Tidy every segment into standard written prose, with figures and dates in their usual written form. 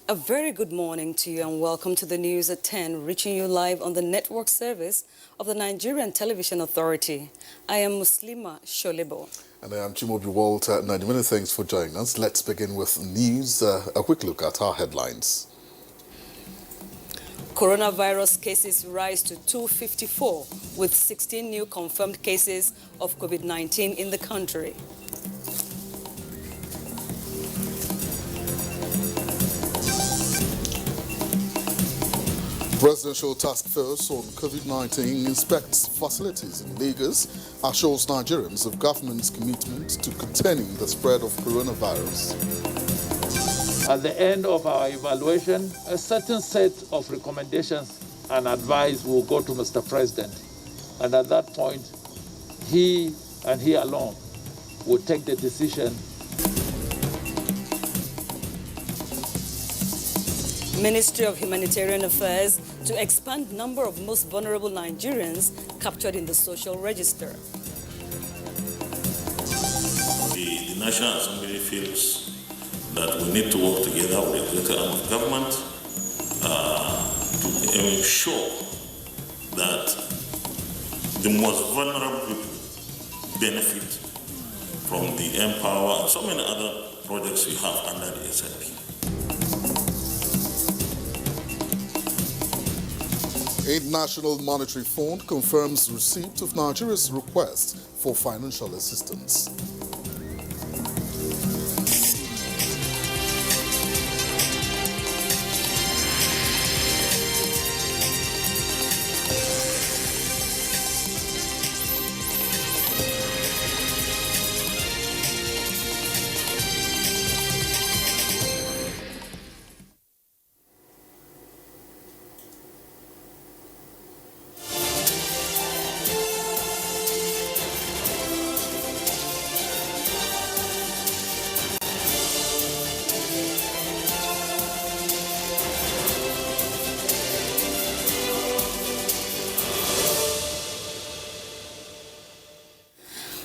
A very good morning to you and welcome to the news at 10, reaching you live on the network service of the Nigerian Television Authority. I am Muslima Sholebo. And I am Chimobi Walter. Many thanks for joining us. Let's begin with news. A quick look at our headlines. Coronavirus cases rise to 254 with 16 new confirmed cases of COVID-19 in the country. Presidential Task Force on COVID-19 inspects facilities in Lagos, assures Nigerians of government's commitment to containing the spread of coronavirus. At the end of our evaluation, a certain set of recommendations and advice will go to Mr. President. And at that point, he and he alone will take the decision. Ministry of Humanitarian Affairs to expand number of most vulnerable Nigerians captured in the social register. The National Assembly feels that we need to work together with the executive arm of government to ensure that the most vulnerable people benefit from the Empower and so many other projects we have under the SIP. 8 National Monetary Fund confirms receipt of Nigeria's request for financial assistance.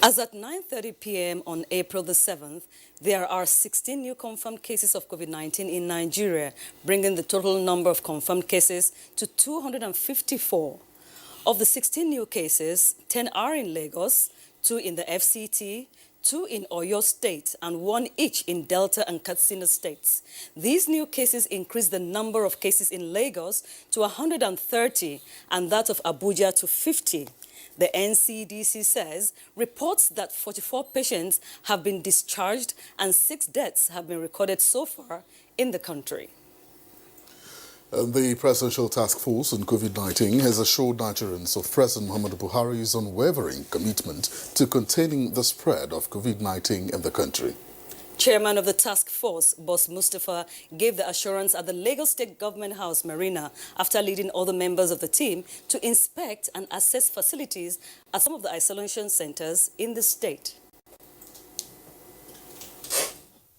As at 9:30 p.m. on April the 7th, there are 16 new confirmed cases of COVID-19 in Nigeria, bringing the total number of confirmed cases to 254. Of the 16 new cases, 10 are in Lagos, 2 in the FCT, 2 in Oyo State, and 1 each in Delta and Katsina states. These new cases increase the number of cases in Lagos to 130 and that of Abuja to 50. The NCDC says reports that 44 patients have been discharged and 6 deaths have been recorded so far in the country. The Presidential Task Force on COVID-19 has assured Nigerians of President Muhammadu Buhari's unwavering commitment to containing the spread of COVID-19 in the country. Chairman of the task force, Boss Mustafa, gave the assurance at the Lagos State Government House, Marina, after leading all the members of the team to inspect and assess facilities at some of the isolation centers in the state.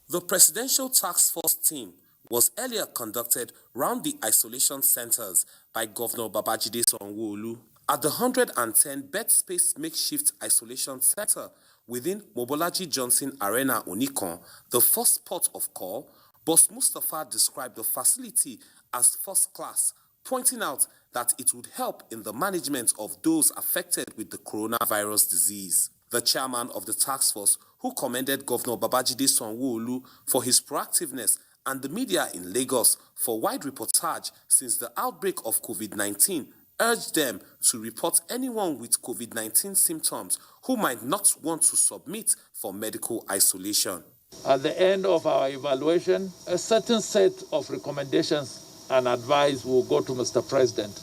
The Presidential Task Force team was earlier conducted round the isolation centers by Governor Babajide Sanwo-Olu. At the 110 bed space makeshift isolation center within Mobolaji Johnson Arena, Onikon, the first port of call, Boss Mustafa described the facility as first class, pointing out that it would help in the management of those affected with the coronavirus disease. The chairman of the task force, who commended Governor Babajide Sanwo-Olu for his proactiveness and the media in Lagos for wide reportage since the outbreak of COVID-19, urged them to report anyone with COVID-19 symptoms who might not want to submit for medical isolation. At the end of our evaluation, a certain set of recommendations and advice will go to Mr. President.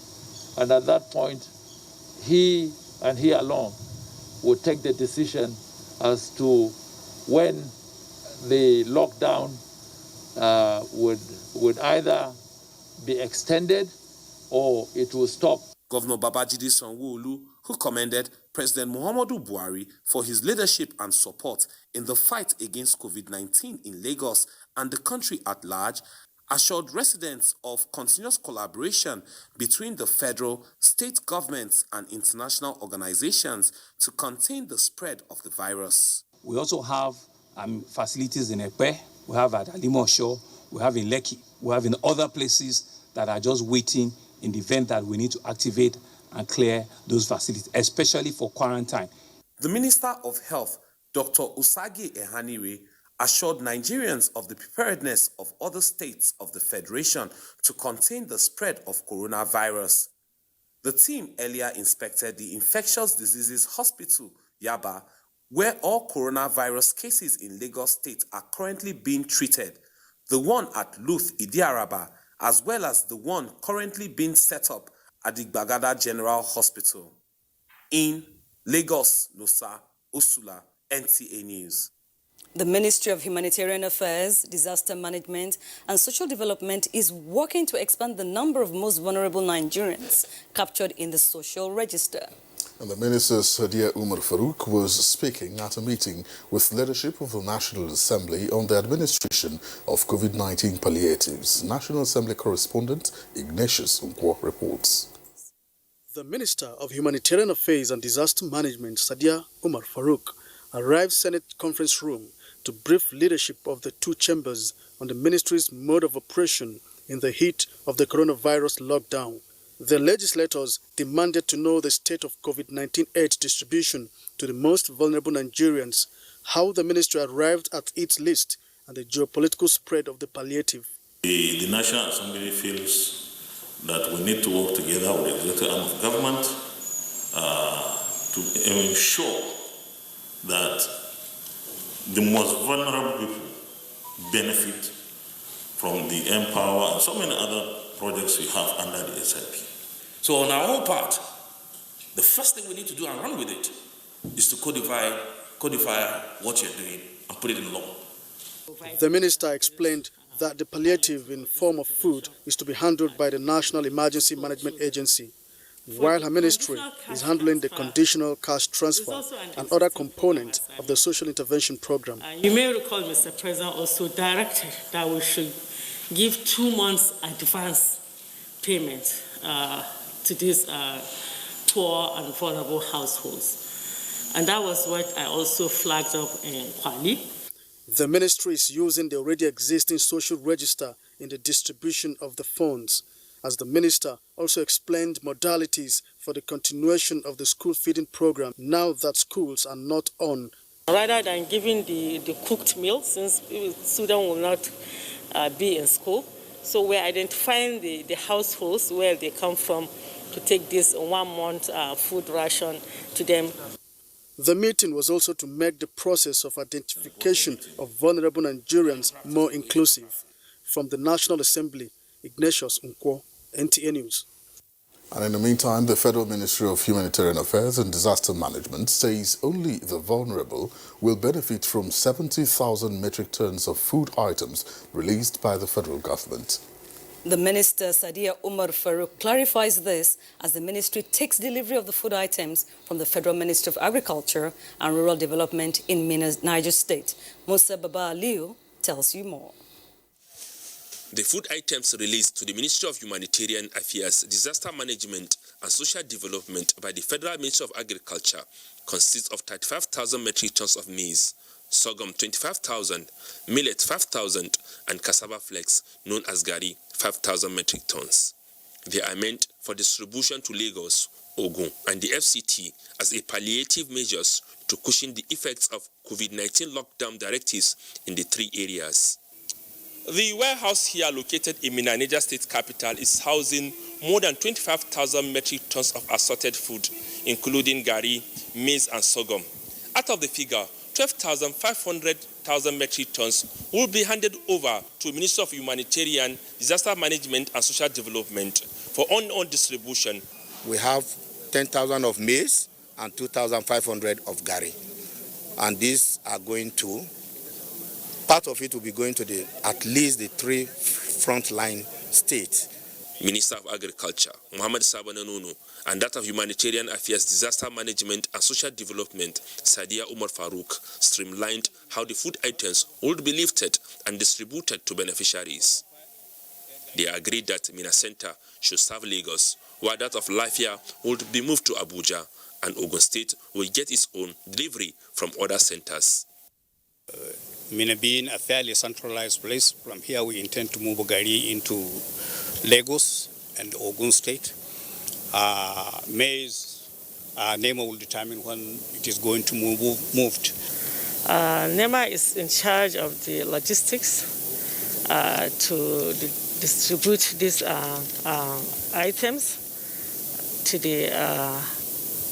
And at that point, he and he alone will take the decision as to when the lockdown would either be extended or it will stop. Governor Babajide Sanwo-Olu, who commended President Muhammadu Buhari for his leadership and support in the fight against COVID-19 in Lagos and the country at large, assured residents of continuous collaboration between the federal, state governments and international organizations to contain the spread of the virus. We also have facilities in Epe, we have at Alimosho, we have in Lekki, we have in other places that are just waiting in the event that we need to activate and clear those facilities, especially for quarantine. The Minister of Health, Dr. Usagi Ehanire, assured Nigerians of the preparedness of other states of the Federation to contain the spread of coronavirus. The team earlier inspected the Infectious Diseases Hospital, Yaba, where all coronavirus cases in Lagos State are currently being treated, the one at Luth Idiaraba, as well as the one currently being set up at the Gbagada General Hospital. In Lagos, Nosa, Usula, NTA News. The Ministry of Humanitarian Affairs, Disaster Management and Social Development is working to expand the number of most vulnerable Nigerians captured in the social register. And the Minister Sadia Umar Farouk was speaking at a meeting with leadership of the National Assembly on the administration of COVID-19 palliatives. National Assembly correspondent Ignatius Unkwo reports. The Minister of Humanitarian Affairs and Disaster Management, Sadia Umar Farouk, arrived Senate conference room to brief leadership of the two chambers on the ministry's mode of operation in the heat of the coronavirus lockdown. The legislators demanded to know the state of COVID-19 aid distribution to the most vulnerable Nigerians, how the ministry arrived at its list, and the geopolitical spread of the palliative. The National Assembly feels that we need to work together with the executive arm of government to ensure that the most vulnerable people benefit from the Empower and so many other projects we have under the SIP. So on our own part, the first thing we need to do and run with it is to codify what you're doing and put it in law. The minister explained that the palliative in form of food is to be handled by the National Emergency Management Agency, while her ministry is handling the conditional cash transfer and other components of the social intervention program. You may recall Mr. President also directed that we should give 2 months advance payment to these poor and vulnerable households. And that was what I also flagged up in Kwali. The ministry is using the already existing social register in the distribution of the funds, as the minister also explained modalities for the continuation of the school feeding program now that schools are not on. Rather than giving the cooked meal, since students will not be in school, so we're identifying the households where they come from to take this 1 month food ration to them. The meeting was also to make the process of identification of vulnerable Nigerians more inclusive. From the National Assembly, Ignatius Unkwo, NTA News. And in the meantime, the Federal Ministry of Humanitarian Affairs and Disaster Management says only the vulnerable will benefit from 70,000 metric tons of food items released by the federal government. The Minister, Sadia Umar Farouk, clarifies this as the ministry takes delivery of the food items from the Federal Ministry of Agriculture and Rural Development in Niger State. Musa Baba Aliu tells you more. The food items released to the Ministry of Humanitarian Affairs, Disaster Management and Social Development by the Federal Ministry of Agriculture consist of 35,000 metric tons of maize, sorghum 25,000, millet 5,000, and cassava flakes known as gari 5,000 metric tons. They are meant for distribution to Lagos, Ogun, and the FCT as a palliative measures to cushion the effects of COVID-19 lockdown directives in the 3 areas. The warehouse here located in Minna, Niger State capital, is housing more than 25,000 metric tons of assorted food, including gari, maize, and sorghum. Out of the figure, 12,500 metric tons will be handed over to Ministry of Humanitarian, Disaster Management and Social Development for on distribution. We have 10,000 of maize and 2,500 of gari. And these are going to, part of it will be going to at least the 3 frontline states. Minister of Agriculture, Mohammed Sabananono, and that of Humanitarian Affairs, Disaster Management and Social Development, Sadia Umar Farouk, streamlined how the food items would be lifted and distributed to beneficiaries. They agreed that Minna Center should serve Lagos, while that of Lafia would be moved to Abuja, and Ogun State will get its own delivery from other centers. Mina being a fairly centralized place, from here we intend to move Gari into Lagos and Ogun State. May's NEMA will determine when it is going to moved. NEMA is in charge of the logistics to distribute these items to the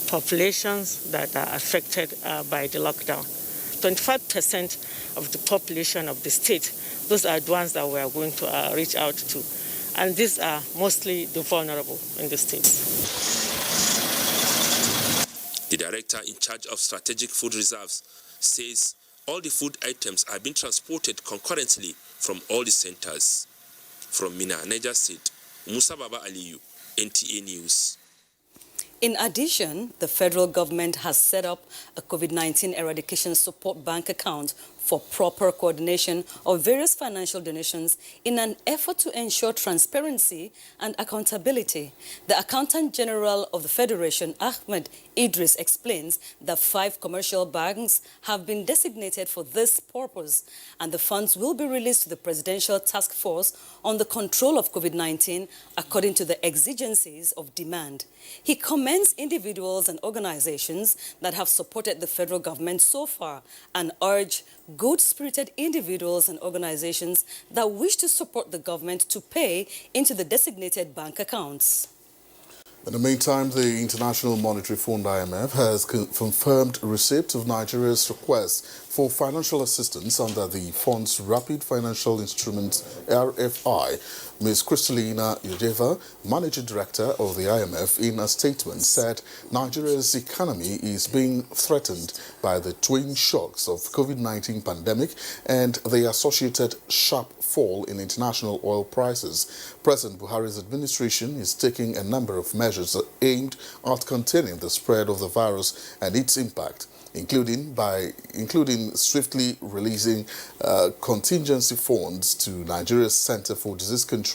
populations that are affected by the lockdown. 25% of the population of the state, those are the ones that we are going to reach out to. And these are mostly the vulnerable in the state. The director in charge of strategic food reserves says all the food items are being transported concurrently from all the centers. From Mina, Niger State, Musa Baba Aliyu, NTA News. In addition, the federal government has set up a COVID-19 eradication support bank account for proper coordination of various financial donations in an effort to ensure transparency and accountability. The Accountant General of the Federation, Ahmed Idris, explains that 5 commercial banks have been designated for this purpose, and the funds will be released to the Presidential Task Force on the control of COVID-19 according to the exigencies of demand. He commends individuals and organizations that have supported the federal government so far and urge good-spirited individuals and organizations that wish to support the government to pay into the designated bank accounts. In the meantime, the International Monetary Fund (IMF) has confirmed receipt of Nigeria's request for financial assistance under the fund's Rapid Financial Instruments (RFI). Ms. Kristalina Yudeva, Managing Director of the IMF, in a statement said Nigeria's economy is being threatened by the twin shocks of COVID-19 pandemic and the associated sharp fall in international oil prices. President Buhari's administration is taking a number of measures aimed at containing the spread of the virus and its impact, including swiftly releasing contingency funds to Nigeria's Center for Disease Control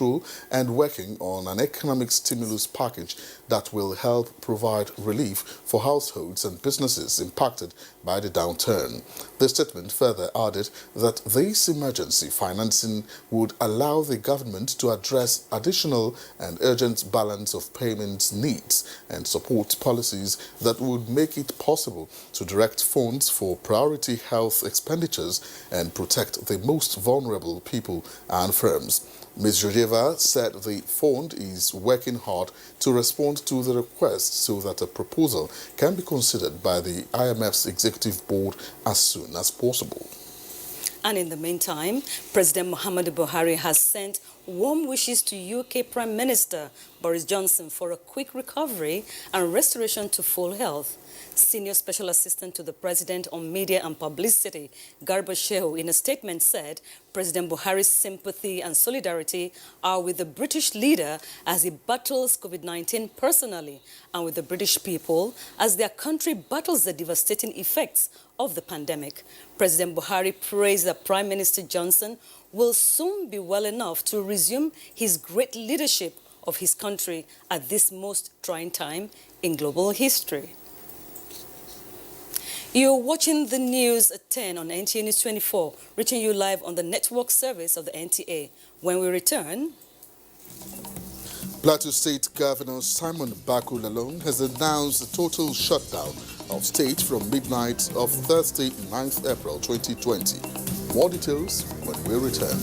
and working on an economic stimulus package that will help provide relief for households and businesses impacted by the downturn. The statement further added that this emergency financing would allow the government to address additional and urgent balance of payments needs and support policies that would make it possible to direct funds for priority health expenditures and protect the most vulnerable people and firms. Ms. Jodeva said the fund is working hard to respond to the request so that a proposal can be considered by the IMF's executive board as soon as possible. And in the meantime, President Muhammadu Buhari has sent warm wishes to UK Prime Minister Boris Johnson for a quick recovery and restoration to full health. Senior Special Assistant to the President on Media and Publicity, Garba Shehu, in a statement said President Buhari's sympathy and solidarity are with the British leader as he battles COVID-19 personally and with the British people as their country battles the devastating effects of the pandemic. President Buhari praised that Prime Minister Johnson will soon be well enough to resume his great leadership of his country at this most trying time in global history. You're watching the news at 10 on NTA News 24, reaching you live on the network service of the NTA. When we return... Plateau State Governor Simon Bako Lalong has announced a total shutdown of state from midnight of Thursday, 9th April 2020. More details when we return.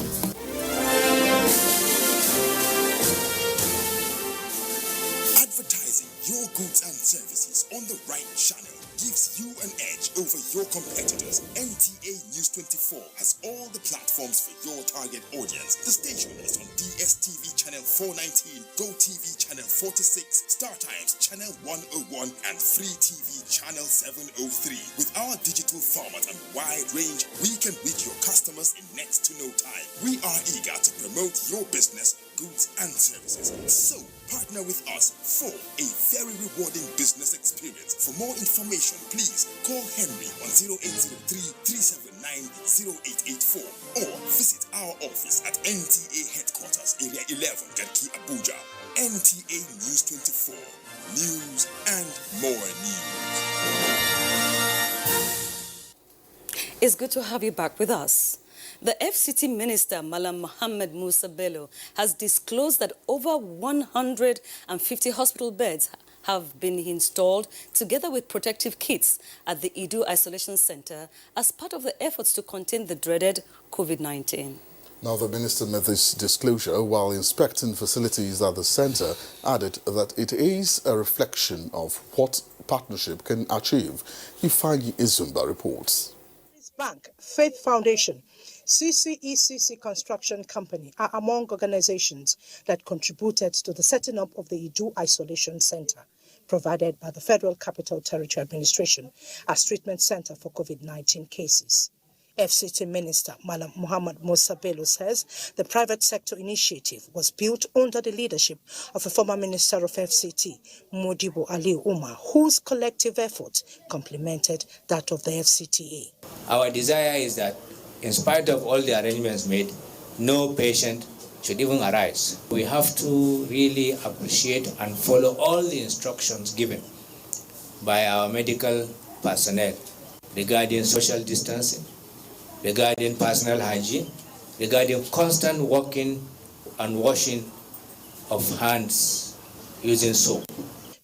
Advertising your goods and services on the right channel gives you an edge over your competitors. NTA News 24 has all the platforms for your target audience. The station is on DSTV channel 419, GoTV channel 46, StarTimes channel 101, and Free TV channel 703. With our digital format and wide range, we can reach your customers in next to no time. We are eager to promote your business, goods, and services. So, partner with us for a very rewarding business experience. For more information, please call Henry on 0803-379-0884 or visit our office at NTA Headquarters, Area 11, Garki, Abuja. NTA News 24. News and more news. It's good to have you back with us. The FCT Minister, Malam Mohammed Musa Bello, has disclosed that over 150 hospital beds have been installed together with protective kits at the Idu Isolation Center as part of the efforts to contain the dreaded COVID-19. Now, the minister made this disclosure while inspecting facilities at the center, added that it is a reflection of what partnership can achieve. Ifeanyi Izumba reports. Bank, Faith Foundation, CCECC Construction Company are among organizations that contributed to the setting up of the Idu Isolation Center, provided by the Federal Capital Territory Administration as treatment center for COVID-19 cases. FCT Minister Malam Mohammed Musa Bello says the private sector initiative was built under the leadership of a former Minister of FCT, Modibo Ali Umar, whose collective effort complemented that of the FCTA. Our desire is that, in spite of all the arrangements made, no patient should even arise. We have to really appreciate and follow all the instructions given by our medical personnel regarding social distancing, regarding personal hygiene, regarding constant washing and washing of hands using soap.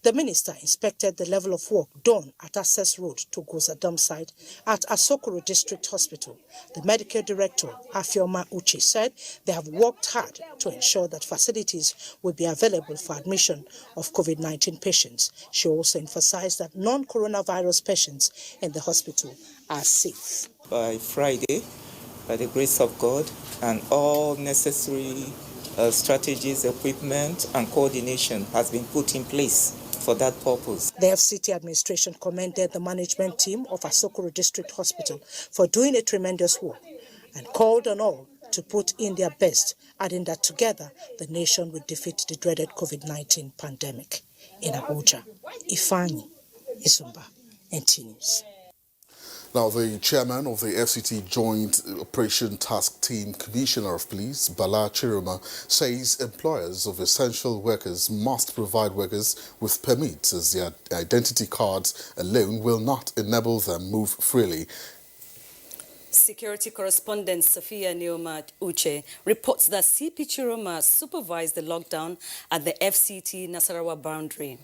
The minister inspected the level of work done at Access Road to Gozadam site at Asokoro District Hospital. The medical director, Afioma Uche, said they have worked hard to ensure that facilities will be available for admission of COVID-19 patients. She also emphasized that non-coronavirus patients in the hospital are safe. By Friday, by the grace of God, and all necessary strategies, equipment, and coordination has been put in place for that purpose. The FCT administration commended the management team of Asokoro District Hospital for doing a tremendous work and called on all to put in their best, adding that together the nation would defeat the dreaded COVID-19 pandemic. In Abuja, Ifeanyi Izumba, NTA News. Now, the chairman of the FCT Joint Operation Task Team, Commissioner of Police, Bala Chiroma, says employers of essential workers must provide workers with permits, as their identity cards alone will not enable them move freely. Security correspondent Sophia Neoma Uche reports that CP Chiroma supervised the lockdown at the FCT Nasarawa boundary.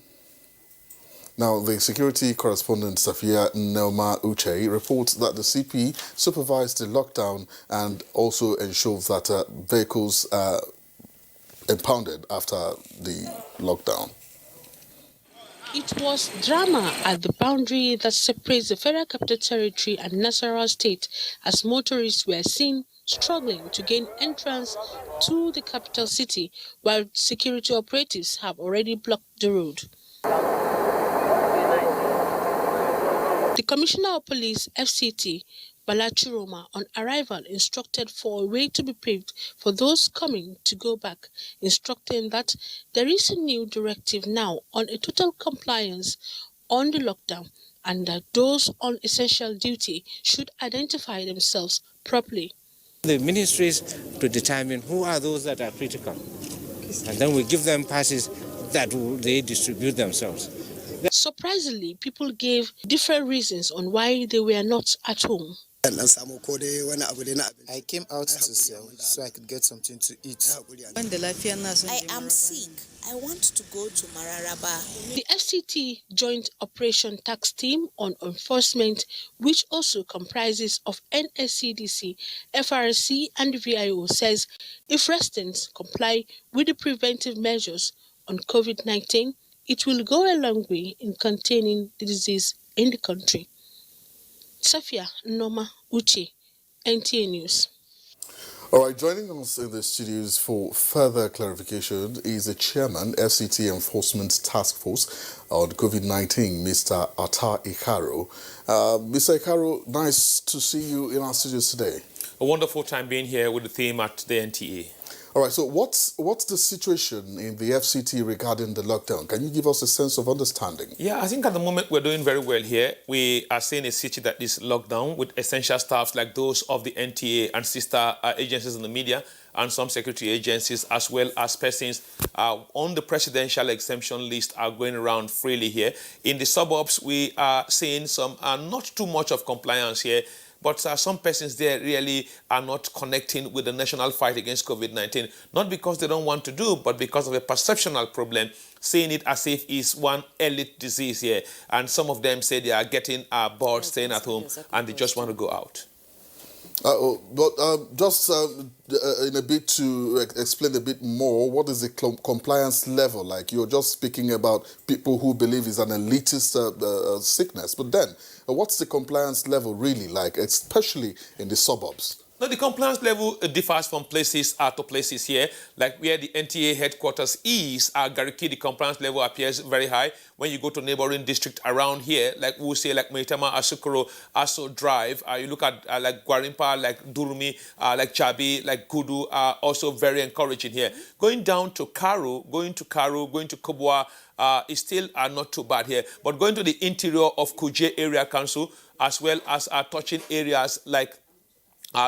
Now, the security correspondent Safia Neoma Uche reports that the CP supervised the lockdown and also ensured that vehicles are impounded after the lockdown. It was drama at the boundary that separates the Federal Capital Territory and Nasarawa State as motorists were seen struggling to gain entrance to the capital city while security operatives have already blocked the road. The Commissioner of Police, FCT, Bala Chiroma, on arrival instructed for a way to be paved for those coming to go back, instructing that there is a new directive now on a total compliance on the lockdown and that those on essential duty should identify themselves properly. The ministries to determine who are those that are critical, and then we give them passes that they distribute themselves. Surprisingly, people gave different reasons on why they were not at home. I came out to sell so I could get something to eat. I am sick. I want to go to Mararaba. The FCT Joint Operation Task Team on Enforcement, which also comprises of NSCDC, FRC and VIO, says if residents comply with the preventive measures on COVID-19, it will go a long way in containing the disease in the country. Safia Neoma Uche, NTA News. All right, joining us in the studios for further clarification is the chairman, FCT Enforcement Task Force on COVID-19, Mr. Atta Ikaro. Mr. Ikaro, nice to see you in our studios today. A wonderful time being here with the theme at the NTA. All right, so what's the situation in the FCT regarding the lockdown? Can you give us a sense of understanding? Yeah, I think at the moment we're doing very well here. We are seeing a city that is locked down with essential staffs like those of the NTA and sister agencies in the media and some security agencies, as well as persons on the presidential exemption list are going around freely here. In the suburbs, we are seeing some not too much of compliance here. but some persons there really are not connecting with the national fight against COVID-19, not because they don't want to do, but because of a perceptional problem, seeing it as if it's one elite disease here. And some of them say they are getting bored staying at home and they just want to go out. Just in a bit to explain a bit more, what is the compliance level like? You're just speaking about people who believe it's an elitist sickness, but then what's the compliance level really like, especially in the suburbs? No, the compliance level differs from places to places here. Like where the NTA headquarters is, Gariki, the compliance level appears very high. When you go to neighboring district around here, like we'll say like Maitama, Asukoro, Aso Drive, you look at like Gwarimpa, like Durumi, like Chabi, like Kudu, are also very encouraging here. Going down to Karu, going to Kubwa, is still not too bad here. But going to the interior of Kuje Area Council, as well as touching areas like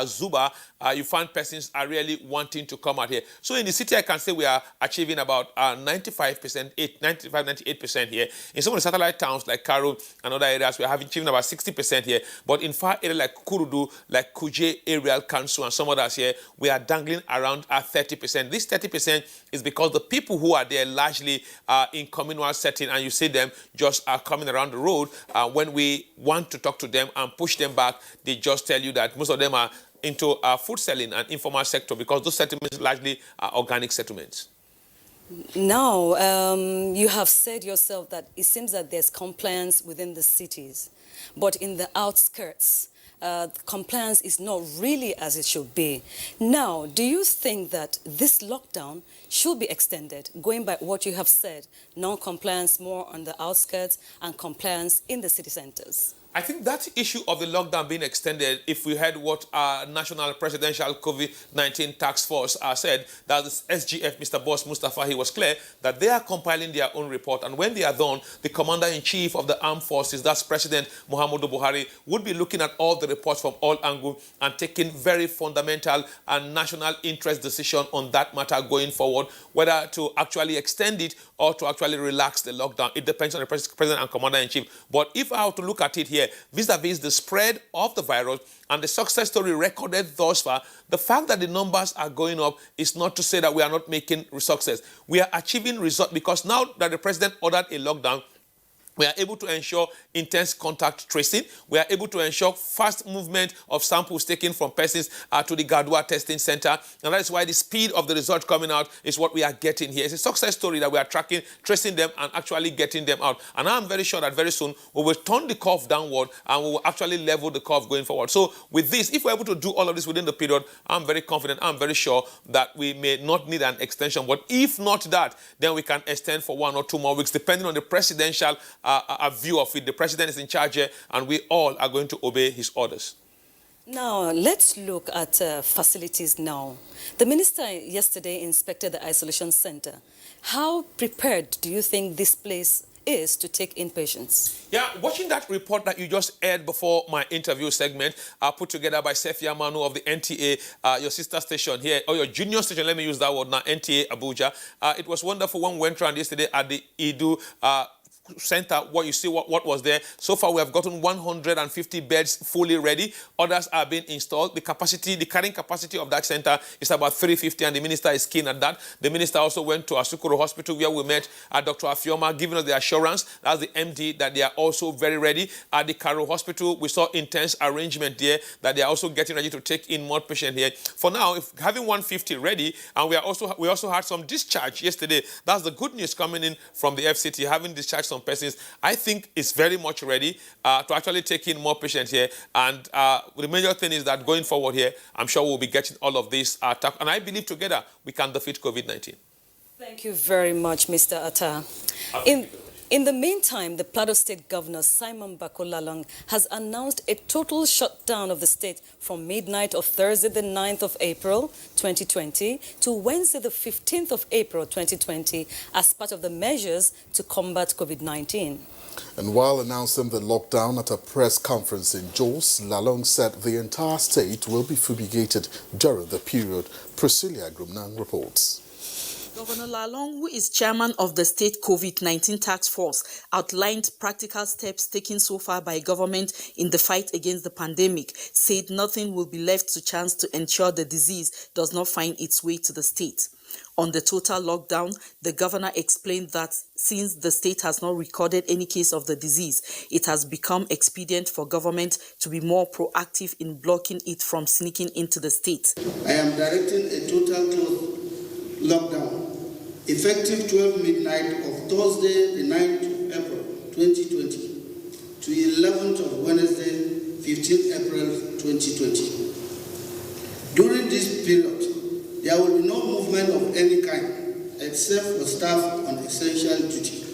Zuba, you find persons are really wanting to come out here. So in the city, I can say we are achieving about 98% here. In some of the satellite towns like Karu and other areas, we are achieving about 60% here. But in far areas like Kurudu, like Kuje Area Council and some others here, we are dangling around 30%. This 30% is because the people who are there largely in communal setting, and you see them just coming around the road. When we want to talk to them and push them back, they just tell you that most of them are into food selling and informal sector, because those settlements largely are organic settlements. Now, you have said yourself that it seems that there's compliance within the cities, but in the outskirts, compliance is not really as it should be. Now, do you think that this lockdown should be extended, going by what you have said, non-compliance more on the outskirts and compliance in the city centers? I think that issue of the lockdown being extended, if we heard what our National Presidential COVID-19 Task Force said, that the SGF, Mr. Boss Mustafa, he was clear that they are compiling their own report. And when they are done, the Commander-in-Chief of the Armed Forces, that's President Muhammadu Buhari, would be looking at all the reports from all angles and taking very fundamental and national interest decision on that matter going forward, whether to actually extend it or to actually relax the lockdown. It depends on the President and Commander-in-Chief. But if I were to look at it here, vis-a-vis the spread of the virus and the success story recorded thus far, the fact that the numbers are going up is not to say that we are not making success. We are achieving results because now that the President ordered a lockdown, we are able to ensure intense contact tracing. We are able to ensure fast movement of samples taken from persons to the Gadua testing center. And that is why the speed of the result coming out is what we are getting here. It's a success story that we are tracking, tracing them, and actually getting them out. And I'm very sure that very soon we will turn the curve downward and we will actually level the curve going forward. So with this, if we're able to do all of this within the period, I'm very confident, I'm very sure that we may not need an extension. But if not that, then we can extend for 1 or 2 more weeks, depending on the presidential a view of it. The president is in charge here, and we all are going to obey his orders. Now, let's look at facilities now. The minister yesterday inspected the isolation center. How prepared do you think this place is to take in patients? Yeah, watching that report that you just aired before my interview segment, put together by Sefia Manu of the NTA, your sister station here, or your junior station, let me use that word now, NTA Abuja. It was wonderful when we went around yesterday at the Idu center, what you see, what was there. So far, we have gotten 150 beds fully ready. Others are being installed. The carrying capacity of that center is about 350, and the minister is keen at that. The minister also went to Asukoro Hospital, where we met Dr. Afioma, giving us the assurance, that's the MD, that they are also very ready. At the Karo Hospital, we saw intense arrangement there, that they are also getting ready to take in more patients here. For now, if having 150 ready, and we also had some discharge yesterday. That's the good news coming in from the FCT, having discharged some persons. I think it's very much ready to actually take in more patients here. And the major thing is that going forward here, I'm sure we'll be getting all of this attack. And I believe together we can defeat COVID-19. Thank you very much, Mr. Atta. In the meantime, the Plateau State Governor, Simon Bakolalang, has announced a total shutdown of the state from midnight of Thursday, the 9th of April, 2020, to Wednesday, the 15th of April, 2020, as part of the measures to combat COVID-19. And while announcing the lockdown at a press conference in Jos, Lalong said the entire state will be fumigated during the period. Priscilla Grumnan reports. Governor Lalong, who is chairman of the state COVID-19 task force, outlined practical steps taken so far by government in the fight against the pandemic, said nothing will be left to chance to ensure the disease does not find its way to the state. On the total lockdown, the governor explained that since the state has not recorded any case of the disease, it has become expedient for government to be more proactive in blocking it from sneaking into the state. I am directing a total lockdown effective 12 midnight of Thursday, the 9th of April 2020 to 11th of Wednesday, 15th April 2020. During this period, there will be no movement of any kind except for staff on essential duty.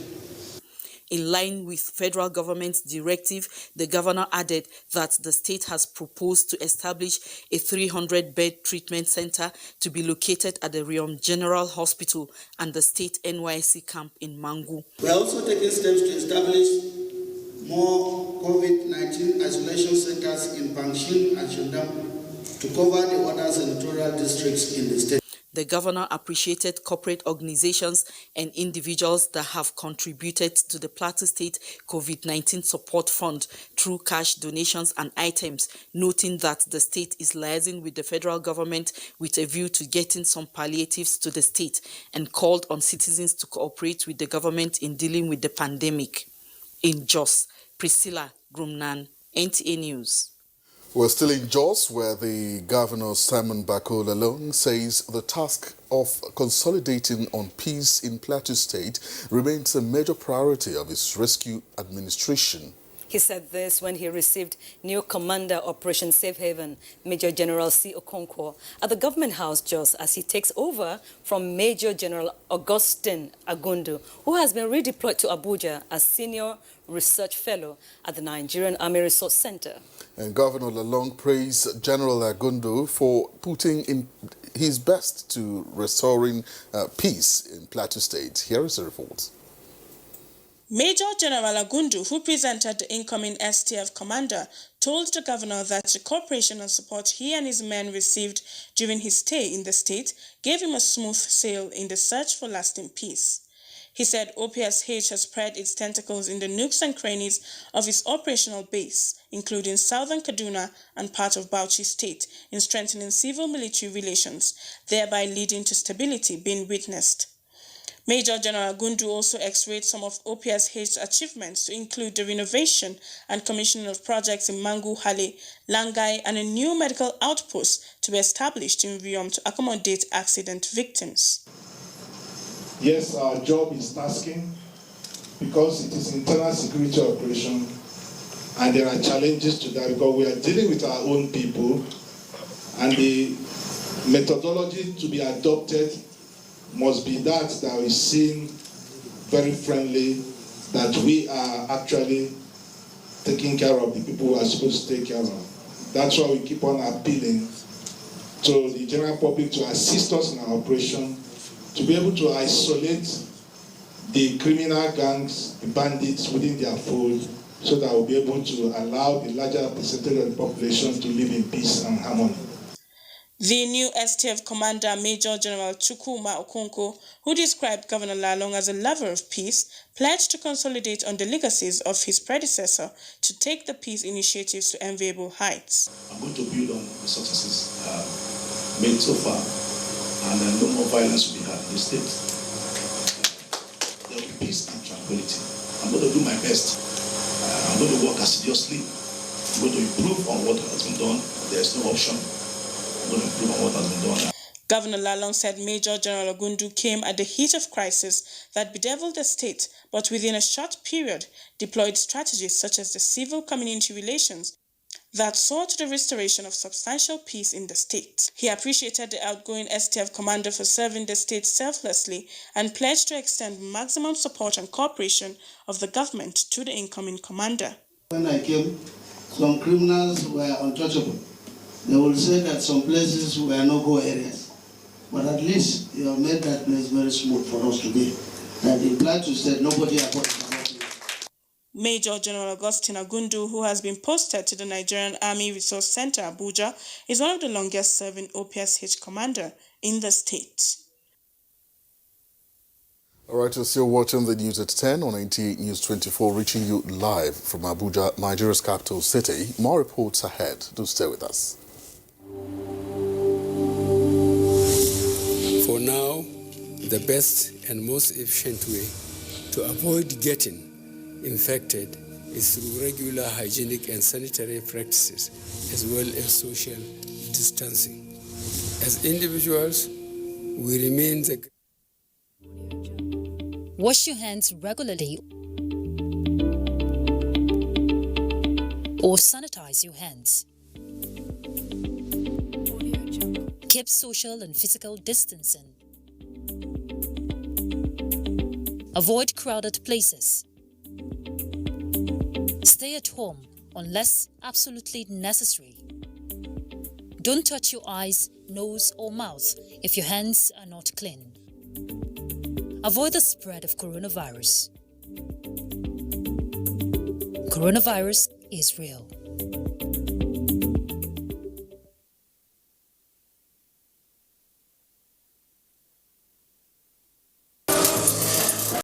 In line with federal government's directive, the governor added that the state has proposed to establish a 300-bed treatment center to be located at the Riom General Hospital and the state NYC camp in Mangu. We are also taking steps to establish more COVID-19 isolation centers in Bangshin and Shundam to cover the other senatorial districts in the state. The governor appreciated corporate organizations and individuals that have contributed to the Plateau State COVID-19 Support Fund through cash donations and items, noting that the state is liaising with the federal government with a view to getting some palliatives to the state, and called on citizens to cooperate with the government in dealing with the pandemic. In Jos, Priscilla Grumnan, NTA News. We're still in Jos, where the Governor Simon Bako Lalong says the task of consolidating on peace in Plateau State remains a major priority of his rescue administration. He said this when he received new Commander Operation Safe Haven, Major General C. Okonkwo, at the Government House Jos as he takes over from Major General Augustine Agundu, who has been redeployed to Abuja as Senior Research Fellow at the Nigerian Army Resource Center. And Governor Lalong praised General Agundu for putting in his best to restoring peace in Plateau State. Here is a report. Major General Agundu, who presented the incoming STF commander, told the governor that the cooperation and support he and his men received during his stay in the state gave him a smooth sail in the search for lasting peace. He said OPSH has spread its tentacles in the nooks and crannies of its operational base, including southern Kaduna and part of Bauchi State, in strengthening civil-military relations, thereby leading to stability being witnessed. Major General Agundu also x-rayed some of OPSH's achievements to include the renovation and commissioning of projects in Mangu, Hale, Langai, and a new medical outpost to be established in Riom to accommodate accident victims. Yes, our job is tasking because it is internal security operation, and there are challenges to that because we are dealing with our own people, and the methodology to be adopted must be that we seem very friendly, that we are actually taking care of the people who are supposed to take care of. That's why we keep on appealing to the general public to assist us in our operation, to be able to isolate the criminal gangs, the bandits within their fold, so that we'll be able to allow the larger percentage of the population to live in peace and harmony. The new STF commander, Major General Chukwuma Okonkwo, who described Governor Lalong as a lover of peace, pledged to consolidate on the legacies of his predecessor to take the peace initiatives to enviable heights. I'm going to build on the successes made so far, and no more violence will be had in the state. There will be peace and tranquility. I'm going to do my best. I'm going to work assiduously. I'm going to improve on what has been done. There's no option. Governor Lalong said Major General Agundu came at the heat of crisis that bedeviled the state, but within a short period deployed strategies such as the civil-community relations that saw to the restoration of substantial peace in the state. He appreciated the outgoing STF commander for serving the state selflessly and pledged to extend maximum support and cooperation of the government to the incoming commander. When I came, some criminals were untouchable. They will say that some places were no-go areas. But at least you have made that place very smooth for us today. That in Plateau State, nobody approached. Major General Augustine Agundu, who has been posted to the Nigerian Army Resource Center, Abuja, is one of the longest-serving OPSH commander in the state. All right, you're still watching the news at 10 on NTA News 24, reaching you live from Abuja, Nigeria's capital city. More reports ahead. Do stay with us. For now, the best and most efficient way to avoid getting infected is through regular hygienic and sanitary practices, as well as social distancing. As individuals, we remain the... Wash your hands regularly or sanitize your hands. Keep social and physical distancing. Avoid crowded places. Stay at home unless absolutely necessary. Don't touch your eyes, nose, or mouth if your hands are not clean. Avoid the spread of coronavirus. Coronavirus is real.